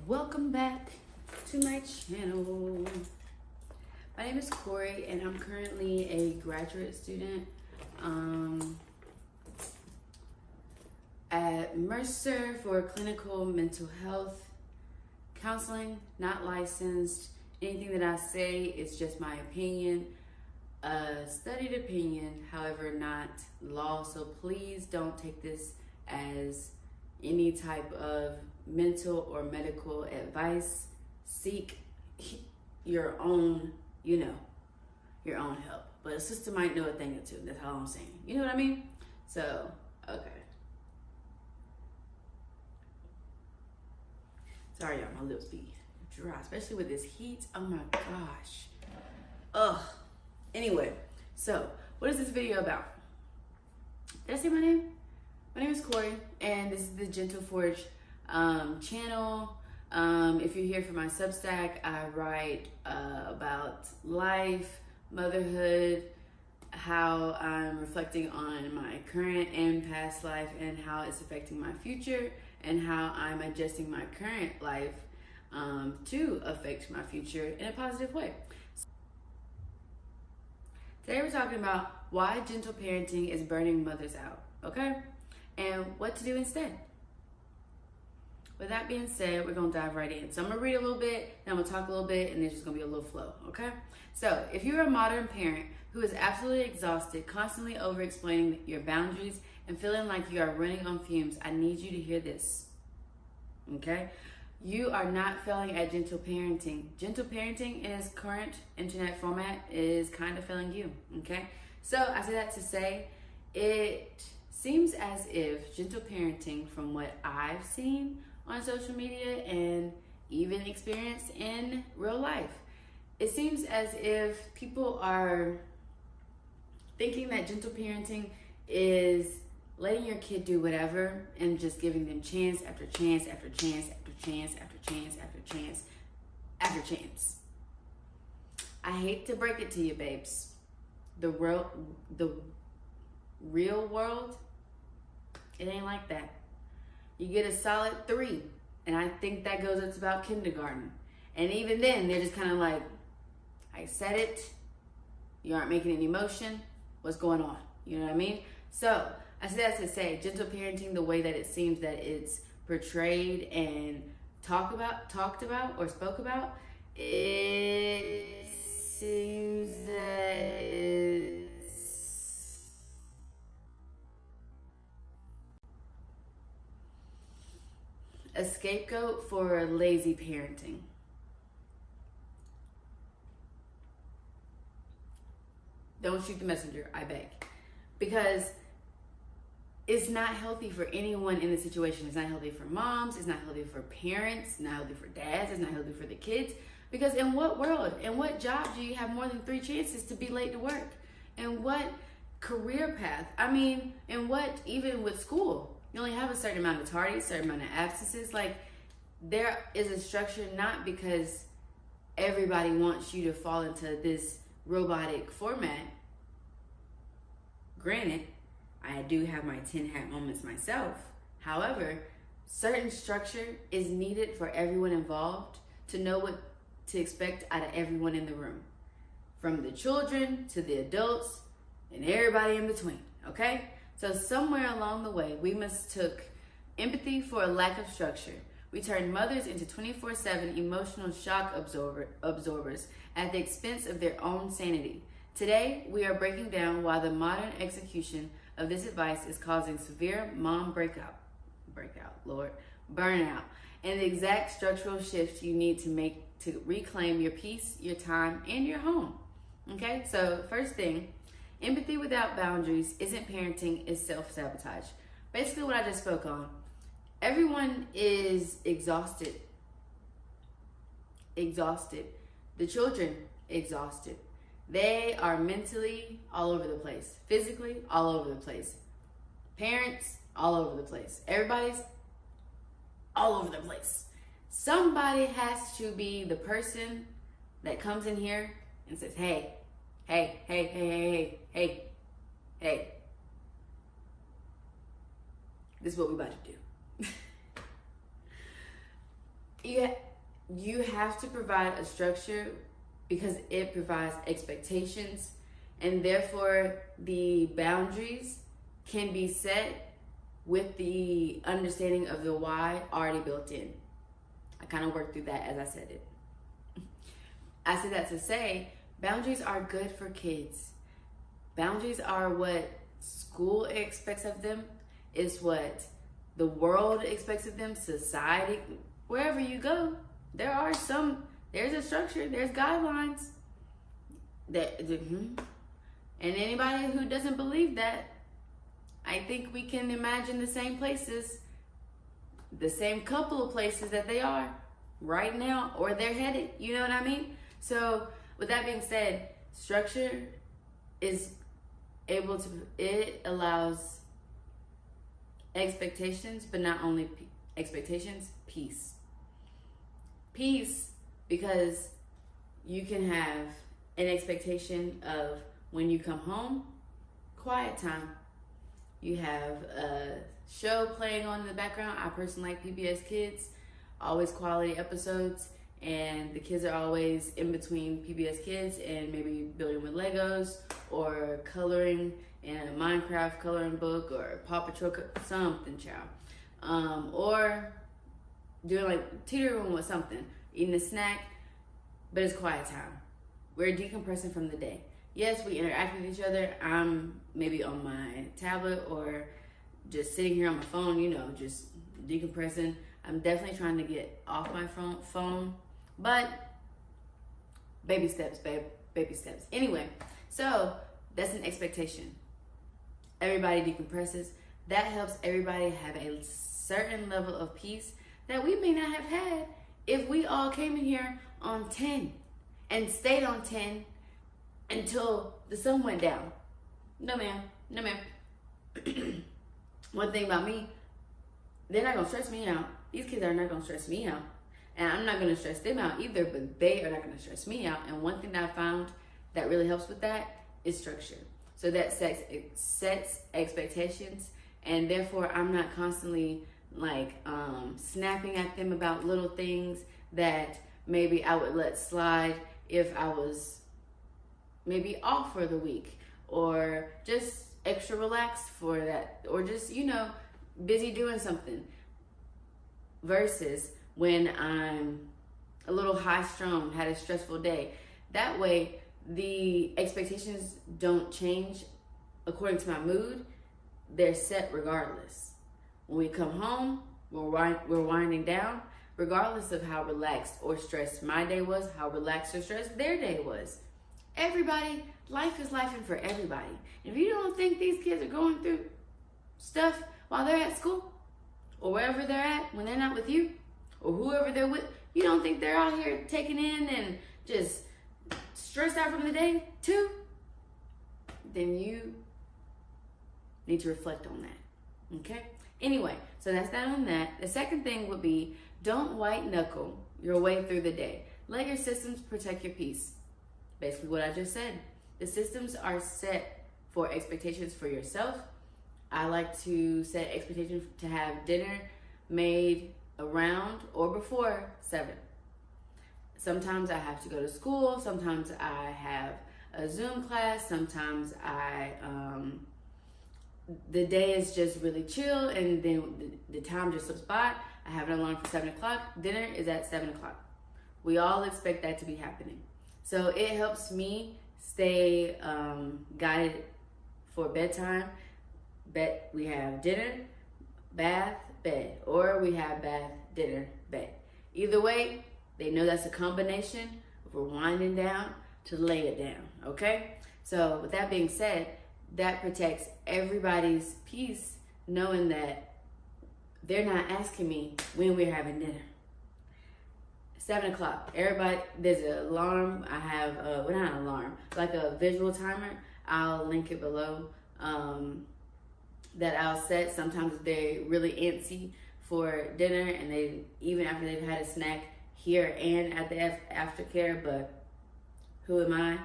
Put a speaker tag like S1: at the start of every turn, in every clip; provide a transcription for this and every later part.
S1: Welcome back to my channel. My name is Cori and I'm currently a graduate student at Mercer for clinical mental health counseling, not licensed. Anything that I say is just my opinion, studied opinion, however, not law. So please don't take this as any type of mental or medical advice. Seek your own, your own help. But a sister might know a thing or two. That's all I'm saying. You know what I mean? So, okay. Sorry, y'all, my lips be dry, especially with this heat. Oh my gosh. Ugh. Anyway, so what is this video about? Did I say my name? My name is Cori, and this is the Gentle Forge channel. If you're here for my Substack, I write about life, motherhood, how I'm reflecting on my current and past life and how it's affecting my future, and how I'm adjusting my current life to affect my future in a positive way. Today we're talking about why gentle parenting is burning mothers out, okay? And what to do instead. With that being said, we're gonna dive right in. So I'm gonna read a little bit, then I'm gonna talk a little bit, and there's just gonna be a little flow, okay? So if you're a modern parent who is absolutely exhausted, constantly over-explaining your boundaries, and feeling like you are running on fumes, I need you to hear this, okay? You are not failing at gentle parenting. Gentle parenting in its current internet format is kind of failing you, okay? So I say that to say, it seems as if gentle parenting, from what I've seen on social media and even experienced in real life, it seems as if people are thinking that gentle parenting is letting your kid do whatever and just giving them chance after chance after chance after chance after chance after chance after chance. I hate to break it to you, babes. The real world, it ain't like that. You get a solid 3, and I think that goes up to about kindergarten. And even then, they're just kind of like, I said it, you aren't making any motion, what's going on? You know what I mean? So, I say that to say, gentle parenting, the way that it seems that it's portrayed and talked about or spoke about, it seems that it's a scapegoat for lazy parenting. Don't shoot the messenger, I beg. Because it's not healthy for anyone in the situation. It's not healthy for moms, it's not healthy for parents, it's not healthy for dads, it's not healthy for the kids. Because in what world, in what job do you have more than 3 chances to be late to work? In what career path? I mean, in what, even with school, you only have a certain amount of tardies, a certain amount of absences. Like, there is a structure, not because everybody wants you to fall into this robotic format. Granted, I do have my 10 hat moments myself. However, certain structure is needed for everyone involved to know what to expect out of everyone in the room. From the children to the adults and everybody in between, okay? So somewhere along the way, we mistook empathy for a lack of structure. We turned mothers into 24/7 emotional shock absorbers at the expense of their own sanity. Today, we are breaking down why the modern execution of this advice is causing severe mom burnout, and the exact structural shift you need to make to reclaim your peace, your time, and your home. Okay, so first thing, empathy without boundaries isn't parenting, it's self-sabotage. Basically what I just spoke on. Everyone is exhausted. The children, exhausted. They are mentally all over the place. Physically, all over the place. Parents, all over the place. Everybody's all over the place. Somebody has to be the person that comes in here and says, hey, this is what we about to do. you have to provide a structure because it provides expectations, and therefore the boundaries can be set with the understanding of the why already built in. I kind of worked through that as I said it. I said that to say boundaries are good for kids. Boundaries are what school expects of them. It's what the world expects of them, society, wherever you go. There's a structure, there's guidelines. And anybody who doesn't believe that, I think we can imagine the same places, the same couple of places that they are right now, or they're headed, you know what I mean? So with that being said, structure is it allows expectations, but not only expectations, peace. Peace, because you can have an expectation of when you come home, quiet time. You have a show playing on in the background. I personally like PBS Kids, always quality episodes, and the kids are always in between PBS Kids and maybe building with Legos or coloring in a Minecraft coloring book or Paw Patrol, something, child. Or doing like teetering with something, eating a snack, but it's quiet time. We're decompressing from the day. Yes, we interact with each other. I'm maybe on my tablet or just sitting here on my phone, you know, just decompressing. I'm definitely trying to get off my phone, but baby steps, babe, baby steps. Anyway, so that's an expectation. Everybody decompresses. That helps everybody have a certain level of peace that we may not have had if we all came in here on 10 and stayed on 10 until the sun went down. No ma'am, no ma'am. One thing about me, they're not gonna stress me out. These kids are not gonna stress me out. And I'm not gonna stress them out either, but they are not gonna stress me out. And one thing that I found that really helps with that is structure. So that sets expectations, and therefore I'm not constantly like snapping at them about little things that maybe I would let slide if I was maybe off for the week, or just extra relaxed for that, or just, you know, busy doing something, versus when I'm a little high strung, had a stressful day. That way the expectations don't change according to my mood. They're set regardless. When we come home, we're winding down, regardless of how relaxed or stressed my day was, how relaxed or stressed their day was. Everybody, life is life for everybody. If you don't think these kids are going through stuff while they're at school, or wherever they're at when they're not with you, or whoever they're with, you don't think they're out here taking in and just stressed out from the day too, then you need to reflect on that, okay? Anyway, so that's that on that. The second thing would be, don't white knuckle your way through the day. Let your systems protect your peace. Basically what I just said. The systems are set for expectations for yourself. I like to set expectations to have dinner made around or before 7. Sometimes I have to go to school. Sometimes I have a Zoom class. Sometimes the day is just really chill, and then the time just slips by. I have an alarm for 7 o'clock. Dinner is at 7 o'clock. We all expect that to be happening. So it helps me stay guided for bedtime. We have dinner, bath, bed, or we have bath, dinner, bed. Either way, they know that's a combination of we're winding down to lay it down, okay? So with that being said, that protects everybody's peace, knowing that they're not asking me when we're having dinner. 7 o'clock, everybody, there's an alarm. I have, well, not an alarm, like a visual timer. I'll link it below, that I'll set. Sometimes they're really antsy for dinner, and they, even after they've had a snack here and at the aftercare, but who am I?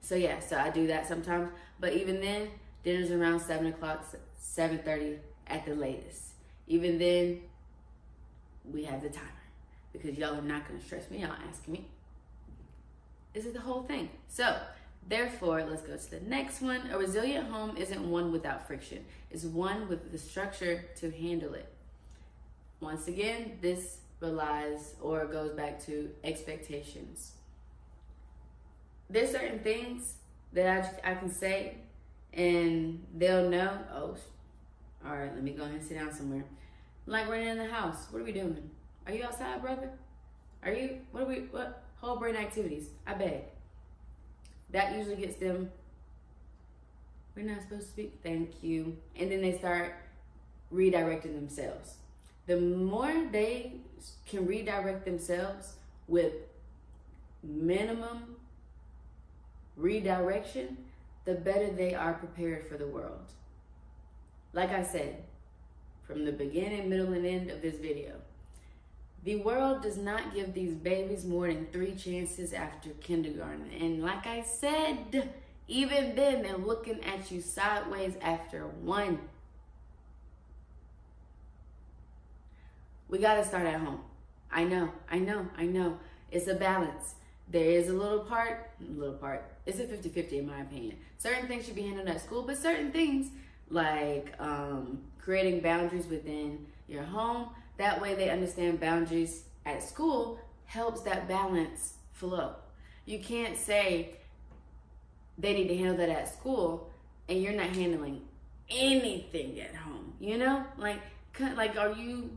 S1: So yeah, so I do that sometimes. But even then, dinner's around 7 o'clock, 7:30 at the latest. Even then, we have the timer. because y'all are not going to stress me out asking me. Is it the whole thing? So, therefore, let's go to the next one. A resilient home isn't one without friction. It's one with the structure to handle it. Once again, this relies or goes back to expectations. There's certain things that I can say and they'll know, oh, all right, let me go ahead and sit down somewhere. Like running in the house. What are we doing? Are you outside, brother? Are you, what whole brain activities? I beg. That usually gets them, we're not supposed to speak, thank you. And then they start redirecting themselves. The more they can redirect themselves with minimum redirection, the better they are prepared for the world. Like I said, from the beginning, middle, and end of this video, the world does not give these babies more than 3 chances after kindergarten. And like I said, even then, they're looking at you sideways after 1. We got to start at home. I know. It's a balance. There is a little part. It's a 50-50 in my opinion. Certain things should be handled at school, but certain things like creating boundaries within your home, that way they understand boundaries at school helps that balance flow. You can't say they need to handle that at school and you're not handling anything at home, you know? Like are you,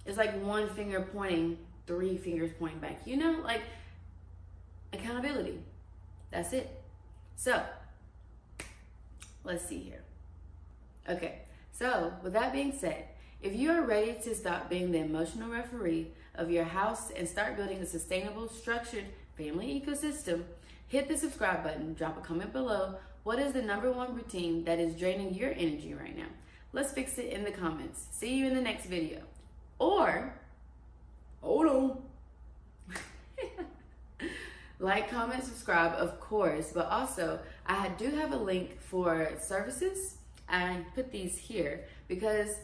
S1: it's like 1 finger pointing, 3 fingers pointing back, you know? Like accountability, that's it. So let's see here. Okay, so with that being said, if you are ready to stop being the emotional referee of your house and start building a sustainable, structured family ecosystem, hit the subscribe button, drop a comment below. What is the #1 routine that is draining your energy right now? Let's fix it in the comments. See you in the next video. Or, hold on. Like, comment, subscribe, of course, but also I do have a link for services. I put these here because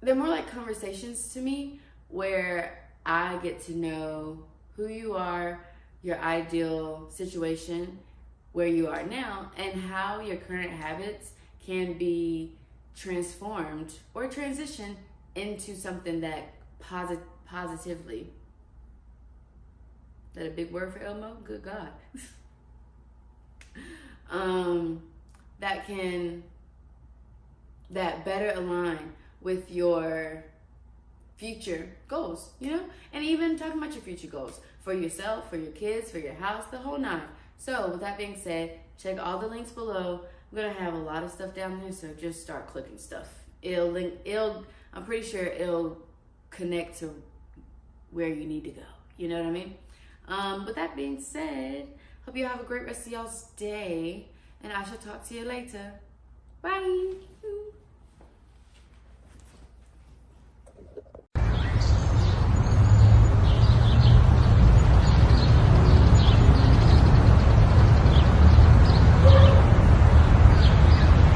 S1: they're more like conversations to me where I get to know who you are, your ideal situation, where you are now, and how your current habits can be transformed or transitioned into something that positively. Is that a big word for Elmo? Good God. that better align with your future goals, you know? And even talking about your future goals for yourself, for your kids, for your house, the whole 9. So with that being said, check all the links below. I'm gonna have a lot of stuff down there, so just start clicking stuff. I'm pretty sure it'll connect to where you need to go. You know what I mean? With that being said, hope you have a great rest of y'all's day, and I shall talk to you later. Bye.